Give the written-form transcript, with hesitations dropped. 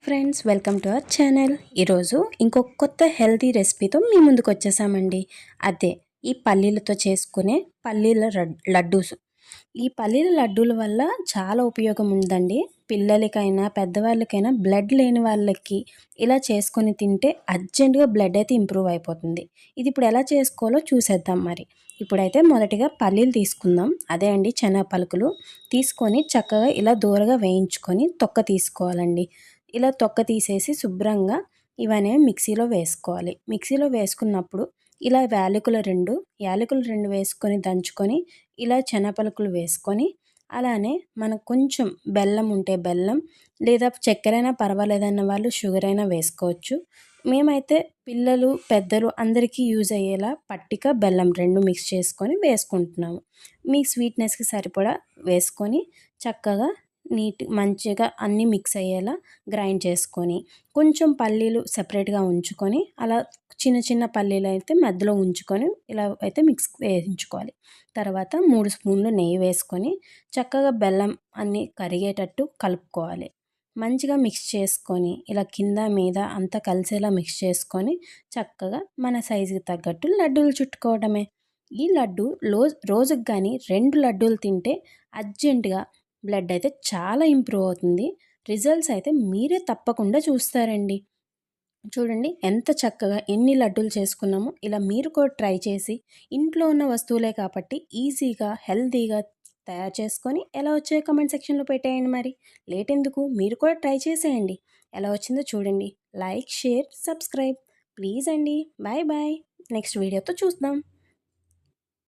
Friends, welcome to our channel. ఈరోజు ఇంకొక కొత్త హెల్తీ రెసిపీతో మీ ముందుకు వచ్చేసామండి. అదే ఈ పల్లీలతో చేసుకునే పల్లీల లడ్డూస్. ఈ పల్లీల లడ్డూల వల్ల చాలా ఉపయోగం ఉందండి. పిల్లలకైనా పెద్దవాళ్ళకైనా బ్లడ్ లేని వాళ్ళకి ఇలా చేసుకొని తింటే అర్జెంటుగా బ్లడ్ అయితే ఇంప్రూవ్ అయిపోతుంది. ఇది ఇప్పుడు ఎలా చేసుకోవాలో చూసేద్దాం మరి. ఇప్పుడైతే మొదటిగా పల్లీలు తీసుకుందాం. అదే అండి, శనగ పలుకులు తీసుకొని చక్కగా ఇలా దూరగా వేయించుకొని తొక్క తీసుకోవాలండి. ఇలా తొక్క తీసేసి శుభ్రంగా ఇవన్నీ మిక్సీలో వేసుకోవాలి. మిక్సీలో వేసుకున్నప్పుడు ఇలా యాలకులు రెండు వేసుకొని దంచుకొని ఇలా శనగపలుకులు వేసుకొని అలానే మనకు కొంచెం బెల్లం ఉంటే బెల్లం, లేదా చక్కెర అయినా పర్వాలేదన్న వాళ్ళు షుగర్ అయినా వేసుకోవచ్చు. మేమైతే పిల్లలు పెద్దలు అందరికీ యూజ్ అయ్యేలా పట్టిక బెల్లం రెండు మిక్స్ చేసుకొని వేసుకుంటున్నాము. మీ స్వీట్నెస్కి సరిపడా వేసుకొని చక్కగా మంచిగా అన్నీ మిక్స్ అయ్యేలా గ్రైండ్ చేసుకొని కొంచెం పల్లీలు సపరేట్గా ఉంచుకొని అలా చిన్న చిన్న పల్లీలు అయితే మధ్యలో ఉంచుకొని ఇలా అయితే మిక్స్ వేయించుకోవాలి. తర్వాత 3 స్పూన్లు నెయ్యి వేసుకొని చక్కగా బెల్లం అన్నీ కరిగేటట్టు కలుపుకోవాలి. మంచిగా మిక్స్ చేసుకొని ఇలా కింద మీద అంతా కలిసేలా మిక్స్ చేసుకొని చక్కగా మన సైజుకి తగ్గట్టు లడ్డూలు చుట్టుకోవడమే. ఈ లడ్డు రోజుకి కానీ 2 లడ్డూలు తింటే అర్జెంటుగా బ్లడ్ అయితే చాలా ఇంప్రూవ్ అవుతుంది. రిజల్ట్స్ అయితే మీరే తప్పకుండా చూస్తారండి. చూడండి ఎంత చక్కగా ఎన్ని లడ్డూలు చేసుకున్నామో. ఇలా మీరు కూడా ట్రై చేసి ఇంట్లో ఉన్న వస్తువులే కాబట్టి ఈజీగా హెల్తీగా తయారు చేసుకొని ఎలా వచ్చాయో కామెంట్ సెక్షన్లో పెట్టేయండి. మరి లేట్ ఎందుకు, మీరు కూడా ట్రై చేసేయండి. ఎలా వచ్చిందో చూడండి. లైక్, షేర్, సబ్స్క్రైబ్ ప్లీజ్ అండి. Bye bye. నెక్స్ట్ వీడియోతో చూద్దాం.